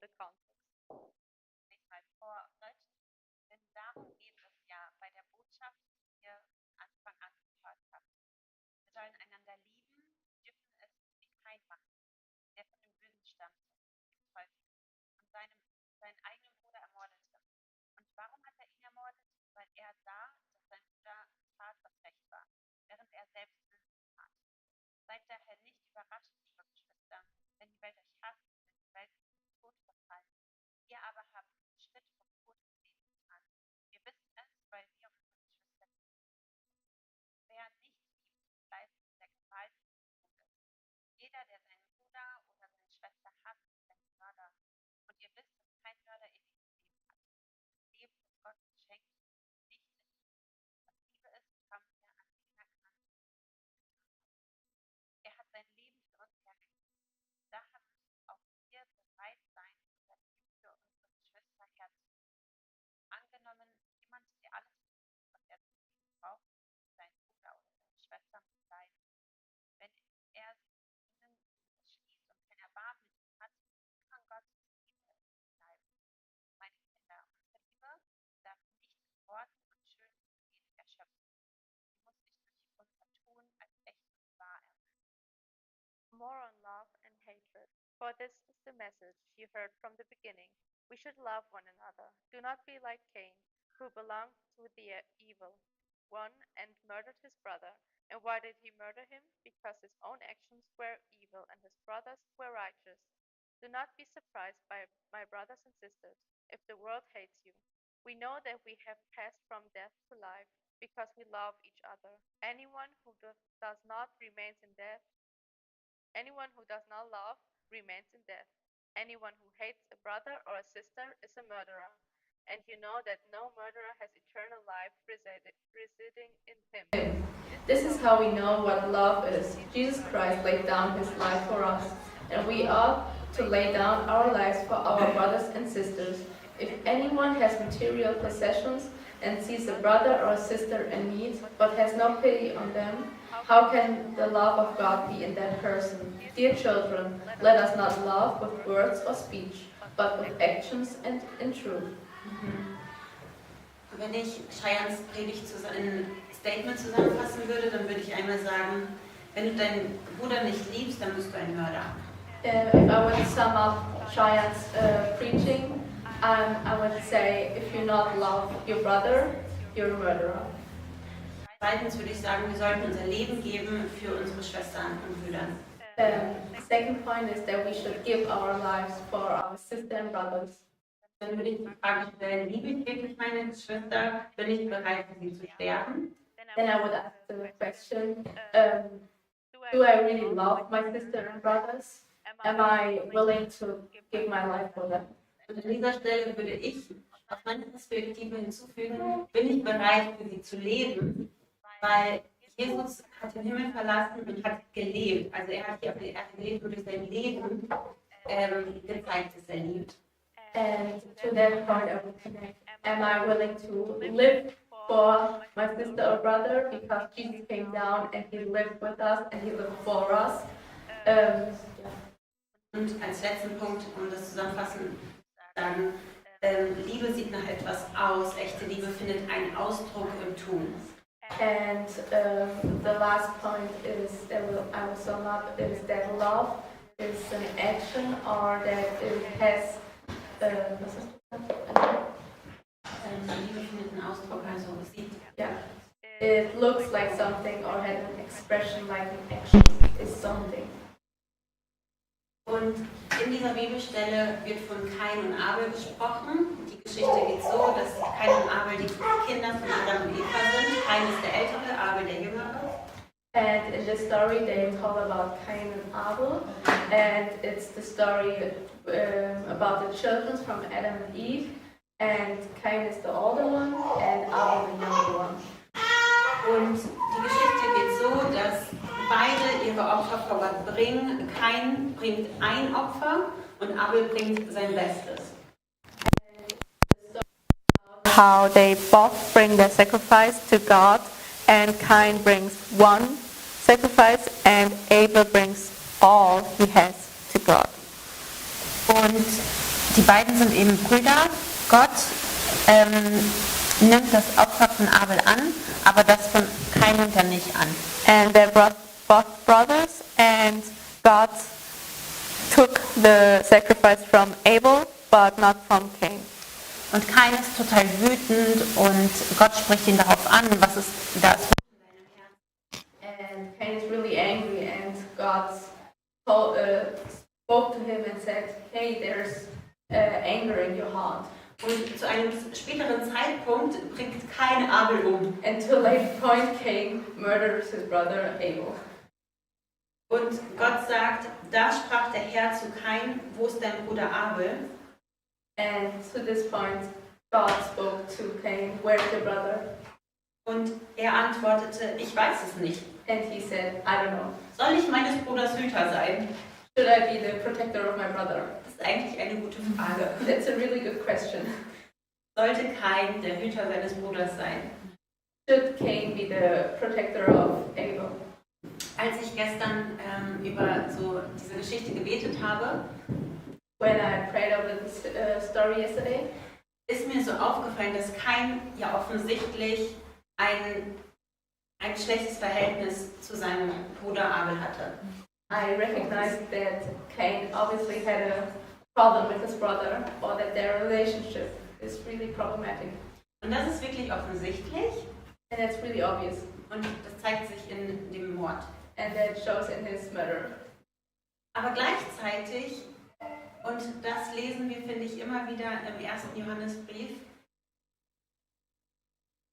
the context. Nicht mal vor auf Deutsch. Denn darum geht es ja bei der Botschaft, die ihr Anfang an gehört habt. Wir sollen einander lieben, dürfen es wie Kain machen, der von dem Bösen stammte, dem Teufel, und seinen eigenen Bruder ermordete. Und warum hat er ihn ermordet? Weil er sah, dass sein Bruder tat, was recht war, während er selbst Böses tat. Seid daher nicht überrascht, liebe Geschwister, wenn die Welt euch hasst, wenn die Welt den Tod verfallen. Ihr aber habt den Schritt vom Tod ins Leben getan. Wir wissen es, weil wir unsere Geschwister lieben. Wer nicht liebt, bleibt in der Gewalt des Todes. Jeder, der seinen Bruder oder seine Schwester hasst, ist ein Mörder. Und ihr wisst, dass kein Mörder ewiges Leben hat. Das Leben, das Gott uns schenkt, ist nicht in ihm. Was Liebe ist, haben wir an ihm erkannt. Er hat sein Leben für uns hergegeben. Daher müssen auch wir bereit sein, unser Leben für unsere Geschwister herzugeben. Angenommen, jemand, der alles tut, was er zum Leben braucht, für seinen Bruder oder seine Schwester muss leiden. Wenn er sich mit ihnen schließt und kein Erbarmen mit ihnen hat, wie kann Gottes Liebe in ihm bleiben? Meine Kinder, unsere Liebe darf nicht in Worten und schönen Gebeten erschöpfen. Sie muss sich durch unser Tun als echt und wahr erfüllen. More on love and hatred. For this is the message you heard from the beginning. We should love one another. Do not be like Cain, who belonged to the evil one and murdered his brother. And why did he murder him? Because his own actions were evil and his brother's were righteous. Do not be surprised by my brothers and sisters if the world hates you. We know that we have passed from death to life because we love each other. Anyone who does not remains in death. Anyone who does not love remains in death. Anyone who hates a brother or a sister is a murderer. And you know that no murderer has eternal life residing in him. This is how we know what love is. Jesus Christ laid down his life for us, and we ought to lay down our lives for our brothers and sisters. If anyone has material possessions and sees a brother or a sister in need, but has no pity on them, how can the love of God be in that person? Dear children, let us not love with words or speech, but with actions and in truth. Wenn ich Cheyans Predigt in Statement zusammenfassen würde, dann würde ich einmal sagen, wenn du deinen Bruder nicht liebst, dann bist du ein Mörder. If I would sum up Cheyans preaching, I would say, if you not love your brother, you're a murderer. Zweitens würde ich sagen, wir sollten unser Leben geben für unsere Schwestern und Brüder. The second point is that we should give our lives for our sisters and brothers. Dann würde ich die Frage stellen, liebe ich wirklich meine Geschwister? Bin ich bereit, für sie zu sterben? Then I would ask the question, do I really love my sister and brothers? Am I willing to give my life for them? Und an dieser Stelle würde ich aus meiner Perspektive hinzufügen, bin ich bereit, für sie zu leben? Weil Jesus hat den Himmel verlassen und hat gelebt. Also er hat hier auf der Erde gelebt und durch sein Leben gezeigt, dass er liebt. And to that point I would connect, am I willing to live for my sister or brother? Because Jesus came down and he lived with us and he lived for us. Und als letzten Punkt, um das zusammenfassen zu sagen, Liebe sieht nach etwas aus, echte Liebe findet einen Ausdruck im Tun. And the last point is that I will sum up is that love is an action or that it has Liebe findet einen Ausdruck, also es sieht. yeah, it looks like something or has an expression like an action is something. Und in dieser Bibelstelle wird von Kain und Abel gesprochen. Die Geschichte geht so, dass Kain und Abel die Kinder von Adam und Eva sind. Kain ist der Ältere, Abel der Jüngere. And in the story they talk about Cain and Abel, and it's the story about the children from Adam and Eve, and Cain is the older one and Abel the younger one. Und die Geschichte geht so, dass beide ihre Opfer vor Gott bringen. Kain bringt ein Opfer und Abel bringt sein Bestes. How they both bring their sacrifice to God, and Cain brings one sacrifice and Abel brings all he has to God. Und die beiden sind eben Brüder. Gott nimmt das Opfer von Abel an, aber das von Kain nimmt er nicht an. And they're both brothers, and God took the sacrifice from Abel, but not from Cain. Und Kain ist total wütend und Gott spricht ihn darauf an, was ist das. And Cain is really angry, and God spoke to him and said, hey, there's anger in your heart. Und zu einem späteren Zeitpunkt bringt Kain Abel um. And to a later point, Cain murders his brother Abel. Und Gott sagt, da sprach der Herr zu Kain, wo ist dein Bruder Abel? And to this point, God spoke to Cain, where's your brother? Und er antwortete, ich weiß es nicht. And he said, I don't know. Soll ich meines Bruders Hüter sein? Should I be the protector of my brother? Das ist eigentlich eine gute Frage. That's a really good question. Sollte Kain der Hüter seines Bruders sein? Should Cain be the protector of Abel? Als ich gestern über so diese Geschichte gebetet habe, When I prayed over this story yesterday, ist mir so aufgefallen, dass Kain ja offensichtlich ein schlechtes Verhältnis zu seinem Bruder Abel hatte. I recognized that Cain obviously had a problem with his brother, or that their relationship is really problematic. Und das ist wirklich offensichtlich And that's really obvious. und das zeigt sich in dem Mord. And that shows in his murder. Aber gleichzeitig, und das lesen wir, finde ich, immer wieder im 1. Johannesbrief,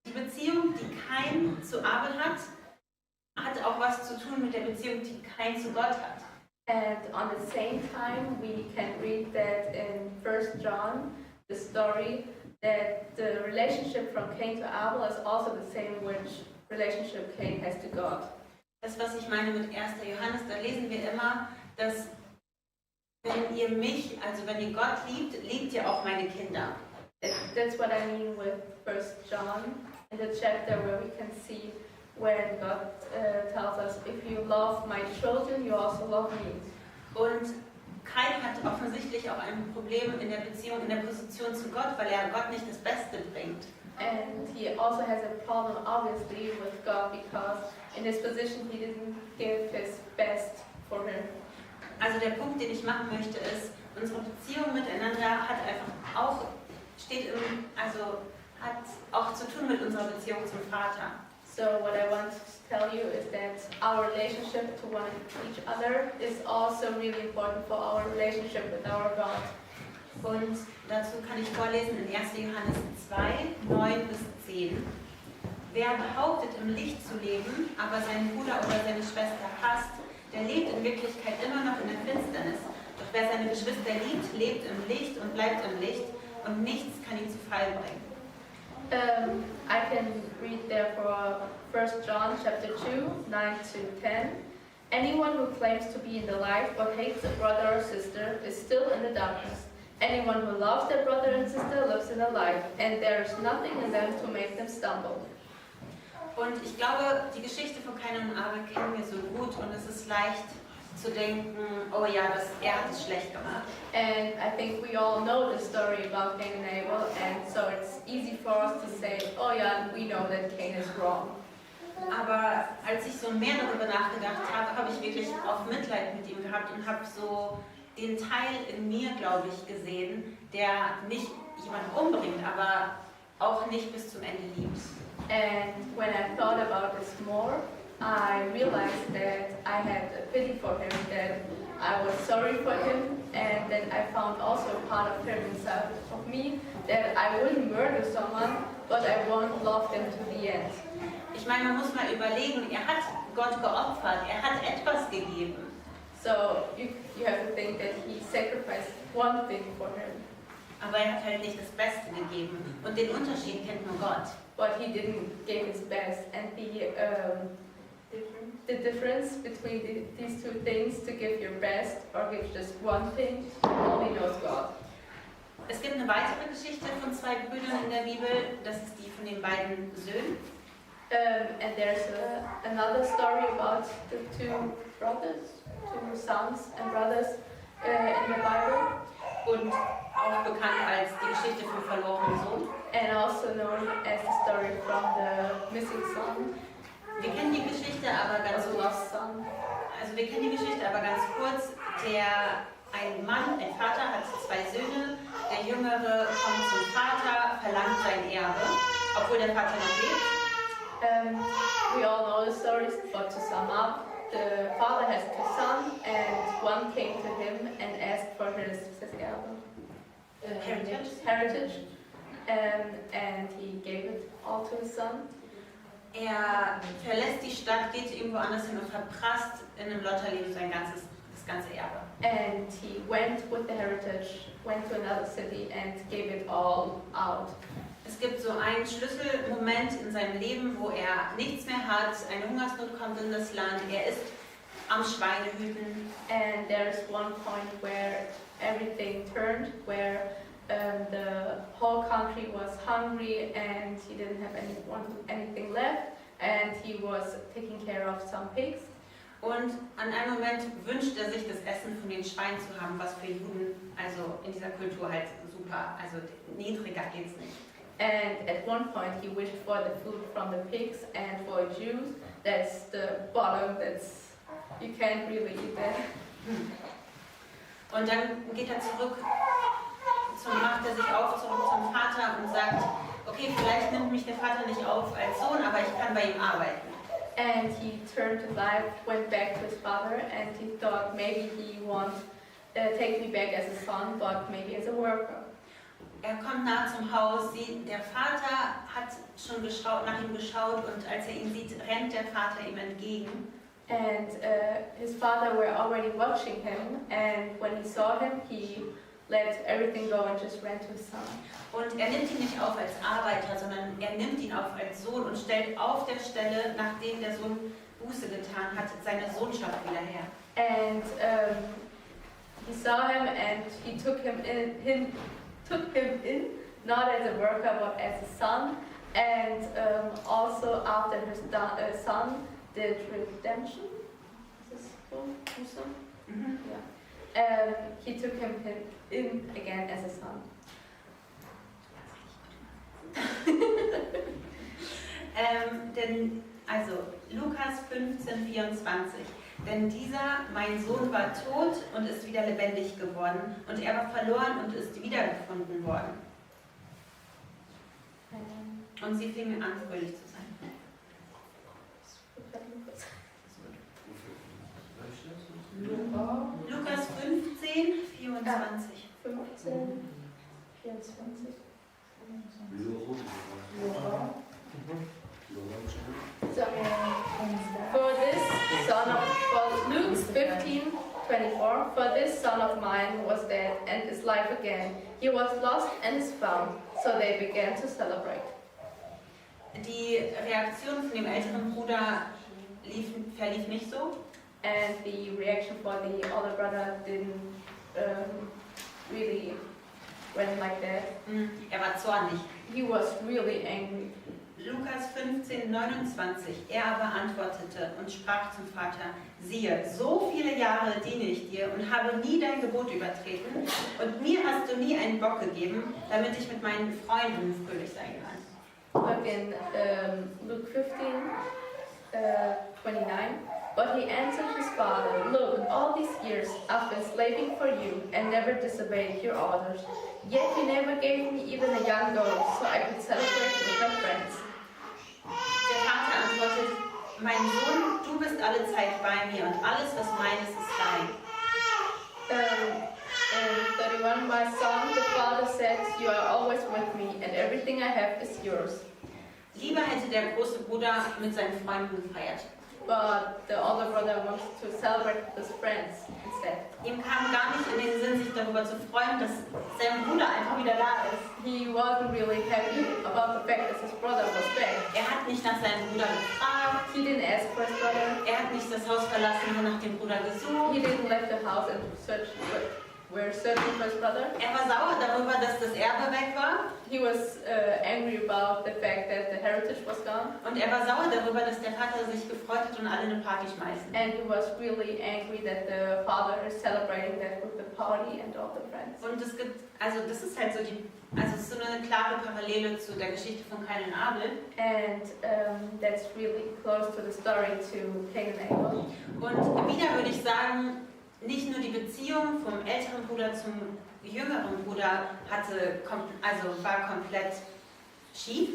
die Beziehung, die Kain zu Abel hat auch was zu tun mit der Beziehung, die Kain zu Gott hat. And on the same time, we can read that in 1 John, the story, that the relationship from Cain to Abel is also the same which relationship Cain has to God. Das, was ich meine mit 1. Johannes, da lesen wir immer, dass wenn ihr mich, also wenn ihr Gott liebt, liebt ihr auch meine Kinder. That's what I mean with 1 John, in the chapter where we can see when God tells us, if you love my children, you also love me. Und Kain hat offensichtlich auch ein Problem in der Beziehung, in der Position zu Gott, weil er Gott nicht das Beste bringt. And he also has a problem, obviously, with God because in his position he didn't give his best for him. Also der Punkt, den ich machen möchte, ist, unsere Beziehung miteinander hat auch zu tun mit unserer Beziehung zum Vater. So what I want to tell you is that our relationship to each other is also really important for our relationship with our God. Und dazu kann ich vorlesen in 1. Johannes 2, 9 bis 10. Wer behauptet, im Licht zu leben, aber seinen Bruder oder seine Schwester hasst, der lebt in Wirklichkeit immer noch in der Finsternis. Doch wer seine Geschwister liebt, lebt im Licht und bleibt im Licht und nichts kann ihn zu Fall bringen. I can read therefore 1 John chapter 2, 9 to 10. Anyone who claims to be in the light but hates a brother or sister is still in the darkness. Anyone who loves their brother and sister lives in the light, and there is nothing in them to make them stumble. Und ich glaube, die Geschichte von Kain und Abel kennen wir so gut und es ist leicht zu denken, oh ja, er hat es schlecht gemacht. And I think we all know the story about Cain and Abel, and so it's easy for us to say, oh yeah, we know that Cain is wrong. Aber als ich so mehr darüber nachgedacht habe, habe ich wirklich auch Mitleid mit ihm gehabt und habe so den Teil in mir, glaube ich, gesehen, der nicht jemanden umbringt, aber auch nicht bis zum Ende liebt. And when I thought about this more, I realized that I had a pity for him, that I was sorry for him, and that I found also a part of him inside of me, that I wouldn't murder someone, but I won't love them to the end. Ich meine, man muss mal überlegen, er hat Gott geopfert, er hat etwas gegeben. So you have to think that he sacrificed one thing for him. Aber er hat halt nicht das Beste gegeben. Und den Unterschied kennt nur Gott. But he didn't give his best. And the difference between these two things, to give your best or give just one thing, only knows God. Es gibt eine weitere Geschichte von zwei Brüdern in der Bibel. Das ist die von den beiden Söhnen. And there's another story about the two brothers, two sons and brothers in the Bible. Und auch bekannt als die Geschichte vom verlorenen Sohn. and also known as the story from the missing son, Wir kennen die Geschichte aber ganz or the lost son. Also wir kennen die Geschichte aber ganz kurz. Ein Mann, ein Vater, hat zwei Söhne. Der Jüngere kommt zum Vater, verlangt sein Erbe, obwohl der Vater noch lebt. We all know the stories, but to sum up, the father has two sons, and one came to him and asked for his Erbe, heritage, and he gave it all to his son. Er verlässt die Stadt, geht irgendwo anders hin und verprasst in einem Lotterleben das ganze Erbe. And he went with the heritage, went to another city and gave it all out. Es gibt so einen Schlüsselmoment in seinem Leben, wo er nichts mehr hat, eine Hungersnot kommt in das Land, er ist am Schweinehüten. And there is one point where everything turned, where the whole country was hungry and he didn't have anything left, and he was taking care of some pigs. Und an einem Moment wünscht er sich, das Essen von den Schweinen zu haben, was für Juden, also in dieser Kultur halt super, also niedriger geht's nicht. And at one point he wished for the food from the pigs, and for Jews, that's the bottom, you can't really eat that. Und dann geht er macht er sich auf zurück zum Vater und sagt, okay, vielleicht nimmt mich der Vater nicht auf als Sohn, aber ich kann bei ihm arbeiten. And he turned to life, went back to his father, and he thought maybe he won't take me back as a son, but maybe as a worker. Er kommt nah zum Haus, der Vater hat schon nach ihm geschaut und als er ihn sieht, rennt der Vater ihm entgegen. And his father were already watching him, and when he saw him, he let everything go and just ran to his son. Und er nimmt ihn nicht auf als Arbeiter, sondern er nimmt ihn auf als Sohn und stellt auf der Stelle, nachdem der Sohn Buße getan hat, seine Sohnschaft wieder her. And he saw him and he took him in, not as a worker but as a son. And also after his son did redemption. Is this Buße? Mhm. Yeah. He took him in again as a son. Also Lukas 15,24. Denn dieser, mein Sohn, war tot und ist wieder lebendig geworden, und er war verloren und ist wiedergefunden worden. Und sie fingen an, fröhlich zu sein. Lukas 15,24. 15, 24. So, for Luke 15:24, for this son of mine was dead and is alive again. He was lost and is found. So they began to celebrate. Die Reaktion von dem älteren Bruder verlief nicht so. And the reaction for the older brother didn't really went like that. Er war zornig. He was really angry. Lukas 15,29. Er aber antwortete und sprach zum Vater: Siehe, so viele Jahre diene ich dir und habe nie dein Gebot übertreten, und mir hast du nie einen Bock gegeben, damit ich mit meinen Freunden fröhlich sein kann. But in Luke 15, 29, but he answered his father, Look, all these years I've been slaving for you and never disobeyed your orders. Yet you never gave me even a young goat, so I could celebrate with my friends. Der Vater antwortet: Mein Sohn, du bist alle Zeit bei mir und alles, was meines, ist dein. In 31, my son, the father said, You are always with me, and everything I have is yours. Lieber hätte der große Bruder mit seinen Freunden gefeiert. But the older brother wants to celebrate with his friends instead. Ihm kam gar nicht in den Sinn, sich darüber zu freuen, dass sein Bruder einfach wieder da ist. He wasn't really happy about the fact that his brother was back. Er hat nicht nach seinem Bruder gefragt. He didn't ask for his brother. Er hat nicht das Haus verlassen und nach dem Bruder gesucht. He didn't leave the house and search were searching for his brother. Er war sauer darüber, dass das Erbe weg war. He was angry about the fact that the heritage was gone. Und er war sauer darüber, dass der Vater sich gefreut hat und alle eine Party schmeißen. And he was really angry that the father is celebrating that with the party and all the friends. Und es gibt, also das ist halt so es ist so eine klare Parallele zu der Geschichte von Kain und Abel. And that's really close to the story to Cain and Abel. Und wieder würde ich sagen, nicht nur die Beziehung vom älteren Bruder zum jüngeren Bruder war komplett schief.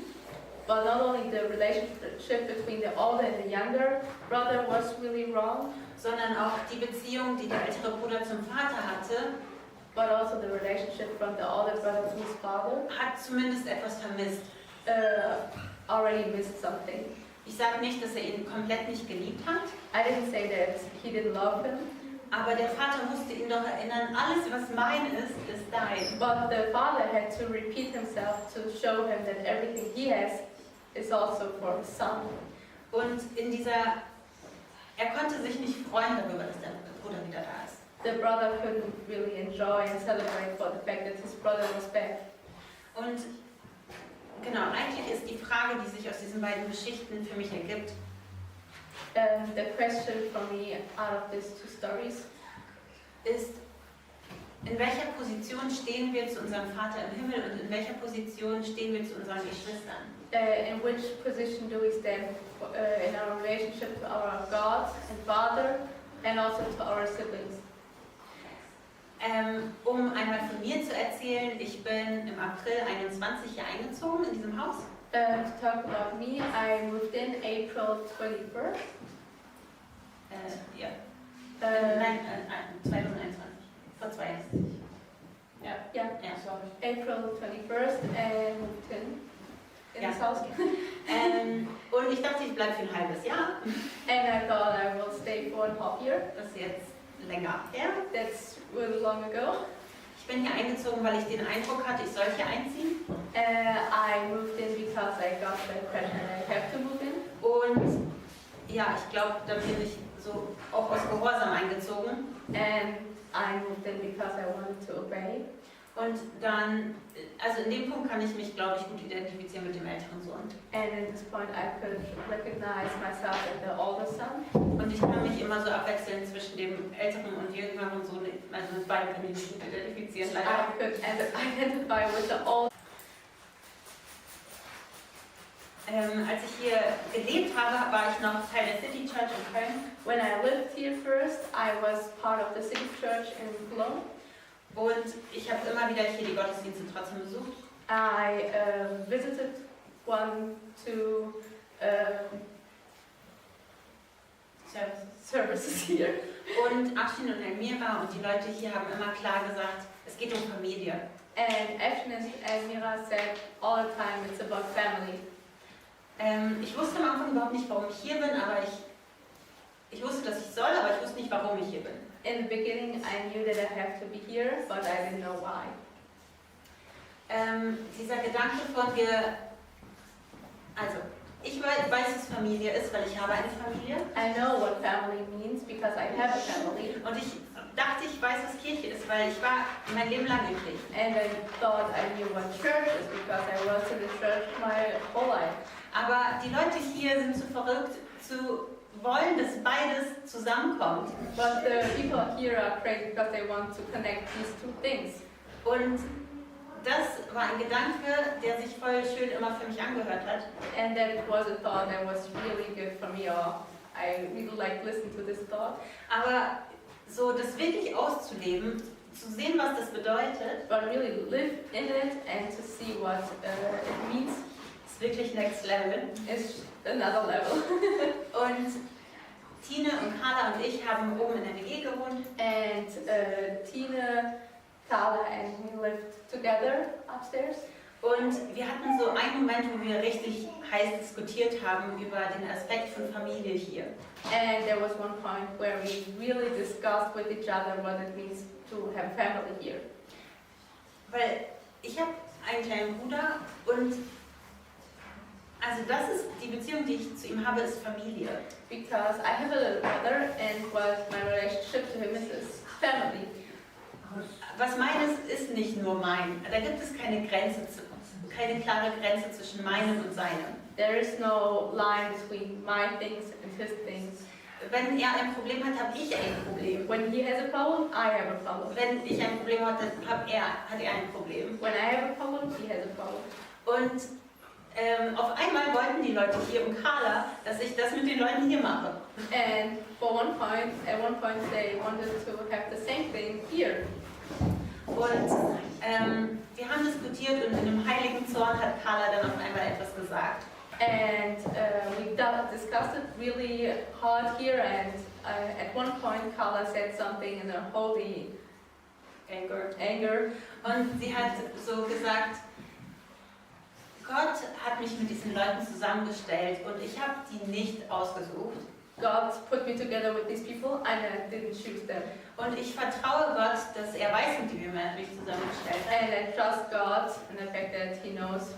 But not only the relationship between the older and the younger brother was really wrong, sondern auch die Beziehung, die der ältere Bruder zum Vater hatte, but also the relationship from the older brother to his father hat zumindest etwas vermisst. Already missed something. Ich sage nicht, dass er ihn komplett nicht geliebt hat. I didn't say that he didn't love him. Aber der Vater musste ihn doch erinnern, alles was mein ist dein. But the father had to repeat himself to show him that everything he has is also for his son. Und er konnte sich nicht freuen darüber, dass der Bruder wieder da ist. The brother couldn't really enjoy and celebrate for the fact that his brother was back. Und genau, eigentlich ist die Frage, die sich aus diesen beiden Geschichten für mich ergibt, The question for me out of these two stories ist, in welcher Position stehen wir zu unserem Vater im Himmel und in welcher Position stehen wir zu unseren Geschwistern? in which position do we stand in our relationship to our God and Father and also to our siblings? Um einmal von mir zu erzählen, ich bin im April 21 hier eingezogen in diesem Haus. To talk about me, I moved in April 21st. Ja. Nein, 2021. Vor 2 Jahren. Yeah, Ja, sorry. April 21st and moved in Ja. this house. Und ich dachte, ich bleibe für ein halbes Jahr. And I thought I will stay for a half year. Das ist jetzt länger her. That's really long ago. Ich bin hier eingezogen, weil ich den Eindruck hatte, ich soll hier einziehen. I moved in because I got the impression I have to move in. Und ja, ich glaube, da bin ich so auch aus Gehorsam eingezogen. And I moved in because I wanted to obey. Und dann, also in dem Punkt kann ich mich, glaube ich, gut identifizieren mit dem älteren Sohn. And at this point I could recognize myself as the older son. Und ich kann mich immer so abwechseln zwischen dem älteren und jüngeren Sohn, also mit beiden kann ich mich gut identifizieren, leider. I could identify with the old. Als ich hier gelebt habe, war ich noch Teil der City Church in Köln. When I lived here first, I was part of the city church in Cologne. Und ich habe immer wieder hier die Gottesdienste trotzdem besucht. I visited 1, 2 services here. Und Afshin und Elmira und die Leute hier haben immer klar gesagt, es geht um Familie. And Afshin and Mira said all the time it's about family. Ich wusste am Anfang überhaupt nicht, warum ich hier bin, aber ich wusste, dass ich soll, aber ich wusste nicht, warum ich hier bin. In the beginning I knew that I have to be here, but I didn't know why. Dieser Gedanke von ich weiß, was Familie ist, weil ich habe eine Familie. I know what family means because I have a family. Und ich dachte, ich weiß, was Kirche ist, weil ich war mein Leben lang in Kirche. And I thought I knew what church is because I was in the church my whole life. Aber die Leute hier sind zu verrückt, zu wollen, dass beides zusammenkommt. But the people here are crazy because they want to connect these two things. Und das war ein Gedanke, der sich voll schön immer für mich angehört hat. And that was a thought that was really good for me. Or I really like listening to this thought. Aber so das wirklich auszuleben, zu sehen, was das bedeutet, But really live in it and to see what it means ist wirklich next level. is another level. Und Tine und Carla und ich haben oben in der WG gewohnt. And Tina, Carla and we lived together upstairs. Und wir hatten so einen Moment, wo wir richtig heiß diskutiert haben über den Aspekt von Familie hier. And there was one point where we really discussed with each other what it means to have family here. Weil ich habe einen kleinen Bruder und also das ist die Beziehung, die ich zu ihm habe, ist Familie. Because I have a little brother and what my relationship to him is family. was meines ist nicht nur mein. Da gibt es keine keine klare Grenze zwischen meinem und seinem. There is no line between my things and his things. Wenn er ein Problem hat, habe ich ein Problem. When he has a problem, I have a problem. Wenn ich ein Problem hatte, hat er ein Problem. When I have a problem, he has a problem. Und auf einmal wollten die Leute hier um Carla, dass ich das mit den Leuten hier mache. And at one point, they wanted to have the same thing here. Und wir haben diskutiert und in einem heiligen Zorn hat Carla dann auf einmal etwas gesagt. And we discussed it really hard here, and at one point Carla said something in a holy anger. Und sie hat so gesagt, Gott hat mich mit diesen Leuten zusammengestellt und ich habe die nicht ausgesucht. God put me together with these people and I didn't choose them. Und ich vertraue Gott, dass er weiß, mit wem er mich zusammengestellt hat. And I trust God in the fact that He knows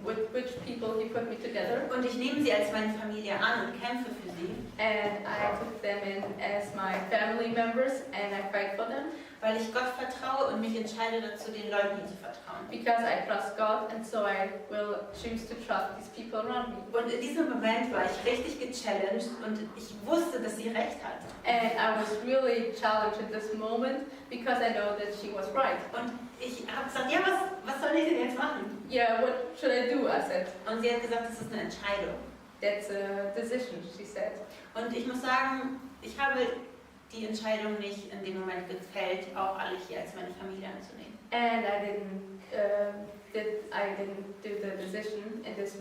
with which people He put me together. Und ich nehme sie als meine Familie an und kämpfe für sie. And I took them in as my family members and I fight for them. Weil ich Gott vertraue und mich entscheide dazu, den Leuten zu vertrauen. Because I trust God and so I will choose to trust these people around me. Und in diesem Moment war ich richtig gechallenged und ich wusste, dass sie recht hat. And I was really challenged at this moment because I know that she was right. Und ich habe gesagt, ja, was soll ich denn jetzt machen? Yeah, what should I do? I said. Und sie hat gesagt, das ist eine Entscheidung. That's a decision, she said. Und ich muss sagen, ich habe die Entscheidung nicht in dem Moment gefällt, auch alle hier als meine Familie anzunehmen. And I didn't do the decision in this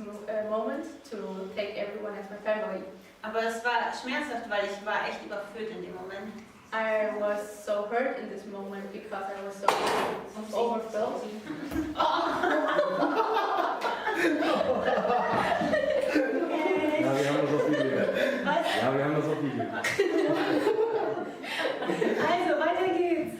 moment to take everyone as my family. Aber es war schmerzhaft, weil ich war echt überfüllt in dem Moment. I was so hurt in this moment because I was so overfilled. Ja, wir haben das auf Video. Was? Ja, wir haben das auf Video. Also, weiter geht's.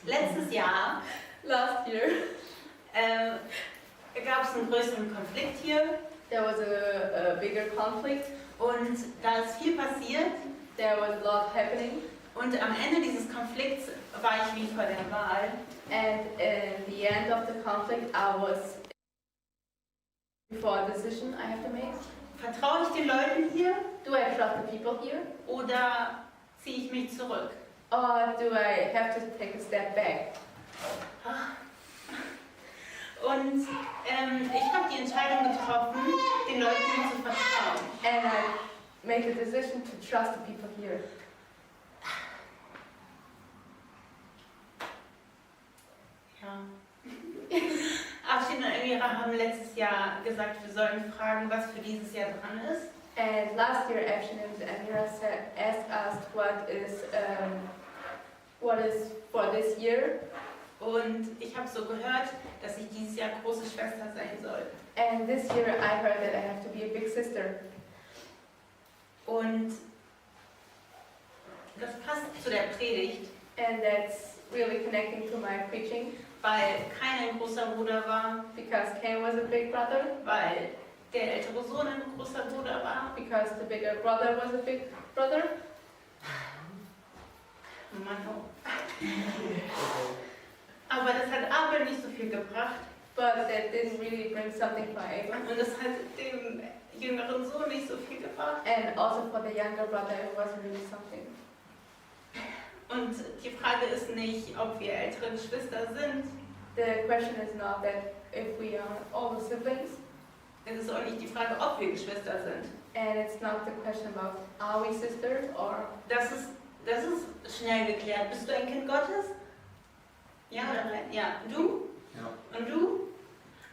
Letztes Jahr Last year, gab es einen größeren Konflikt hier there was a bigger conflict. und da ist viel passiert There was a lot happening. und am Ende dieses Konflikts war ich wie vor der Wahl. And in the end of the conflict, I was before a decision I have to make. Vertraue ich den Leuten hier Do I trust the people here? oder ziehe ich mich zurück? Or do I have to take a step back? Und ich habe die Entscheidung getroffen, den Leuten hier zu vertrauen. And I make a decision to trust the people here. Ja. Afshin und Amira haben letztes Jahr gesagt, wir sollen fragen, was für dieses Jahr dran ist. And last year, Afshin and Amira asked us what is for this year. Und ich habe so gehört, dass ich dieses Jahr große Schwester sein soll. And this year, I heard that I have to be a big sister. Und das passt zu der Predigt, And that's really connecting to my preaching weil Kain ein großer Bruder war, because Cain was a big brother, weil der ältere Sohn ein großer Bruder war. because the bigger brother was a big brother. Mann, oh. Aber das hat Abel nicht so viel gebracht But that didn't really bring something for Abel. und das hat dem jüngeren Sohn nicht so viel gebracht. And also for the younger brother, it wasn't really something. Und die Frage ist nicht, ob wir ältere Geschwister sind. The question is not that if we are all the siblings, Es ist auch nicht die Frage, ob wir Geschwister sind. and it's not the question about are we sisters or Das ist schnell geklärt. Bist du ein Kind Gottes? Ja oder nein? Ja. Du? Ja. Und du?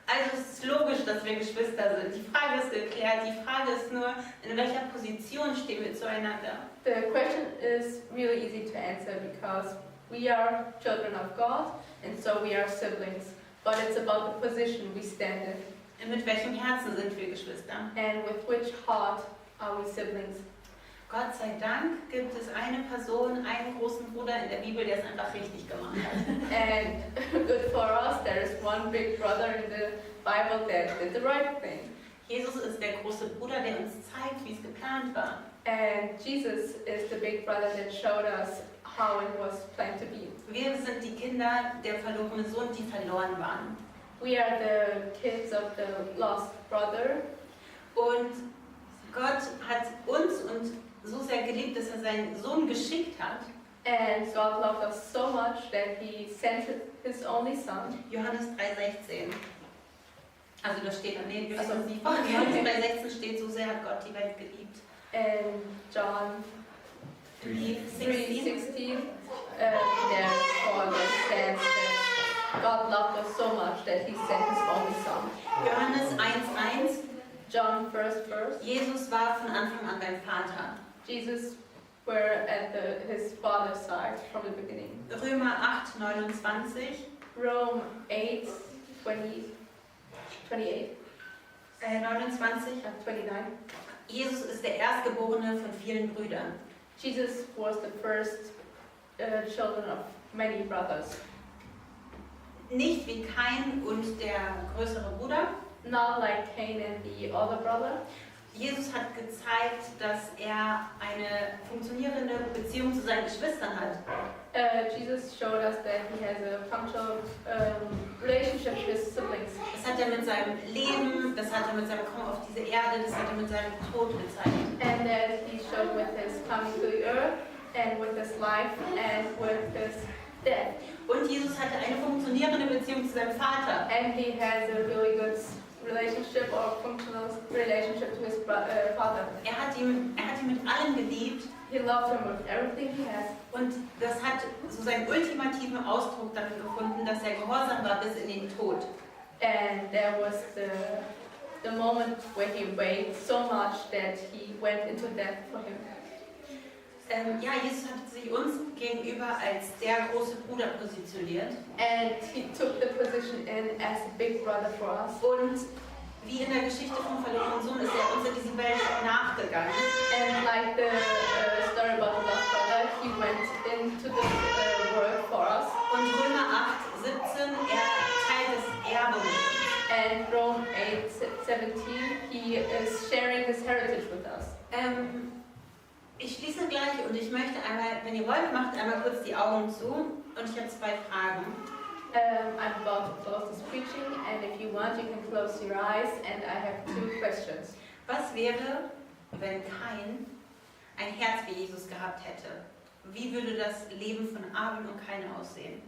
Also es ist logisch, dass wir Geschwister sind. Die Frage ist geklärt. Die Frage ist nur, in welcher Position stehen wir zueinander? the question is really easy to answer because we are children of God and so we are siblings. But it's about the position we stand in Mit welchem Herzen sind wir Geschwister? and with which heart are we siblings. Gott sei Dank gibt es eine Person, einen großen Bruder in der Bibel, der es einfach richtig gemacht hat. And good for us, there is one big brother in the Bible that did the right thing. Jesus ist der große Bruder, der uns zeigt, wie es geplant war. And Jesus is the big brother that showed us how it was planned to be. Wir sind die Kinder der verlorenen Sohn, die verloren waren. We are the kids of the lost brother. Und Gott hat uns und so sehr geliebt, dass er seinen Sohn geschickt hat. And God loved us so much that He sent His only Son. Johannes 3,16. Also da steht, nee, wir Also, wissen es nicht. Johannes 3,16 steht, so sehr hat Gott die Welt geliebt. And John 3:16, there for the sense that God loved us so much that He sent His only Son. Johannes 1,1. John first verse. Jesus war von Anfang an beim Vater. Jesus were at His Father's side from the beginning. Römer 8,29. Rome 8:28 29. and 29. Jesus ist der Erstgeborene von vielen Brüdern. Jesus was the first children of many brothers. Nicht wie Kain und der größere Bruder. Not like Cain and the other brother. Jesus hat gezeigt, dass er eine funktionierende Beziehung zu seinen Geschwistern hat. Jesus showed us that He has a functional relationship with His siblings. Das hat er mit seinem Leben, das hat er mit seinem Kommen auf diese Erde, das hat er mit seinem Tod gezeigt. And that He showed with His coming to the earth, and with His life, and with His death. Und Jesus hatte eine funktionierende Beziehung zu seinem Vater. And He has a really good relationship or functional relationship to His father. Er hat ihn mit allem geliebt. He loved him with everything he has. Und das hat so seinen ultimativen Ausdruck darin gefunden, dass er gehorsam war bis in den Tod. And there was the moment where he obeyed so much that he went into death for him. Ja, Jesus hat sich uns gegenüber als der große Bruder positioniert. And he took the position in as a big brother for us. Und wie in der Geschichte vom verlorenen Sohn ist er uns in diese Welt nachgegangen. And like the story about the lost brother, he went into the world for us. Und Römer 8,17, er teilt das Erbe mit uns. And Rome 8:17, he is sharing his heritage with us. Ich schließe gleich und ich möchte einmal, wenn ihr wollt, macht einmal kurz die Augen zu und ich habe zwei Fragen. I'm about to close this preaching, and if you want, you can close your eyes, and I have two questions. Was wäre, wenn Kain ein Herz wie Jesus gehabt hätte? Wie würde das Leben von Abel und Kain aussehen?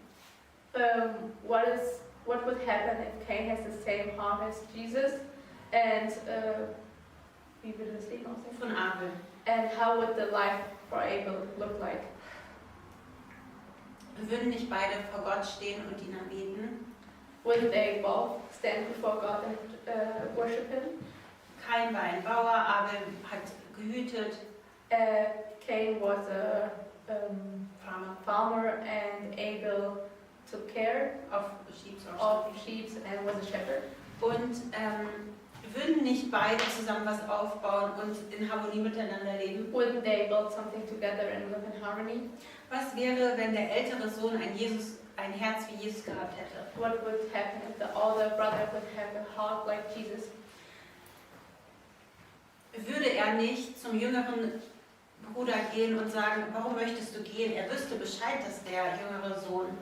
What would happen if Cain has the same heart as Jesus, and wie würde das Leben aussehen? Von Abel. And how would the life for Abel look like? Würden nicht beide vor Gott stehen und ihn anbeten? Wouldn't they both stand before God and worship Him? Kain war ein Bauer, Abel hat gehütet. Cain was a farmer, and Abel took care Of sheep and was a shepherd. Und würden nicht beide zusammen was aufbauen und in Harmonie miteinander leben? Wouldn't they build something together and live in harmony? Was wäre, wenn der ältere Sohn ein Herz wie Jesus gehabt hätte? What would happen if the older brother would have a heart like Jesus? Würde er nicht zum jüngeren Bruder gehen und sagen, warum möchtest du gehen? Er wüsste Bescheid, dass der jüngere Sohn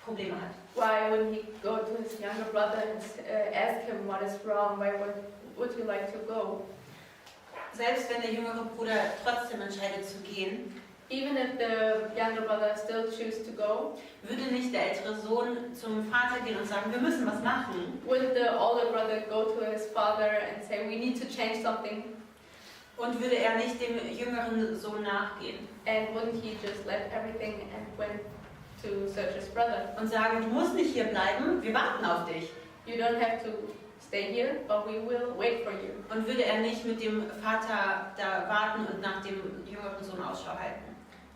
Probleme hat. Why wouldn't he go to his younger brother and ask him what is wrong? Why would you like to go? Selbst wenn der jüngere Bruder trotzdem entscheidet zu gehen, Even if the younger brother still choose to go, würde nicht der ältere Sohn zum Vater gehen und sagen, wir müssen was machen? wouldn't the older brother go to his father and say, we need to change something? Und würde er nicht dem jüngeren Sohn nachgehen And wouldn't he just let everything and went to search his brother? und sagen, du musst nicht hier bleiben, wir warten auf dich? You don't have to stay here, but we will wait for you. Und würde er nicht mit dem Vater da warten und nach dem jüngeren Sohn Ausschau halten?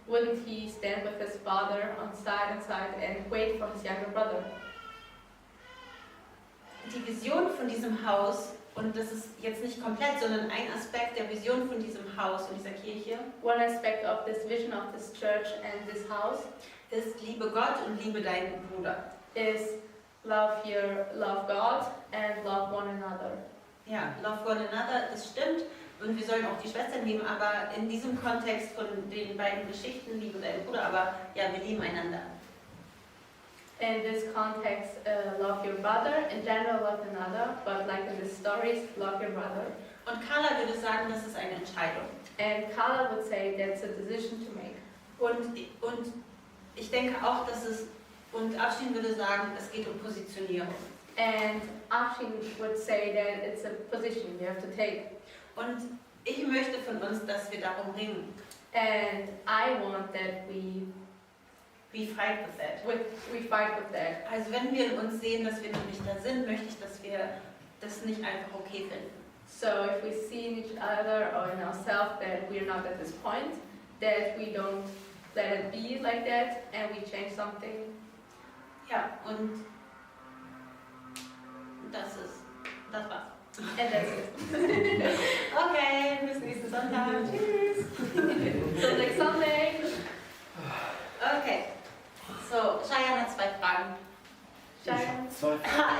Wouldn't he stand with his father on side and side and wait for his younger brother? Die Vision von diesem Haus, und das ist jetzt nicht komplett, sondern ein Aspekt der Vision von diesem Haus und dieser Kirche, One aspect of this vision of this church and this house ist liebe Gott und liebe deinen Bruder. is love God and love one another. Ja, love one another, das stimmt. Und wir sollen auch die Schwestern lieben, aber in diesem Kontext von den beiden Geschichten, liebe deinen Bruder, aber ja, wir lieben einander. In this context, love your brother. In general, love another. But like in the stories, love your brother. Und Carla würde sagen, das ist eine Entscheidung. And Carla would say that's a decision to make. Und ich denke auch, dass es, und Afshin würde sagen, es geht um Positionierung. And Afshin would say that it's a position you have to take. Und ich möchte von uns, dass wir darum ringen. And I want that we fight with that. we fight with that. Also wenn wir in uns sehen, dass wir noch nicht da sind, möchte ich, dass wir das nicht einfach okay finden. So if we see in each other or in ourselves that we're not at this point, that we don't let it be like that and we change something. Ja, und das war's. And that's it. Okay, bis nächsten Sonntag. Tschüss. So next Sunday. Okay, so Cheyenne hat 2 Fragen. Cheyenne. Zwei.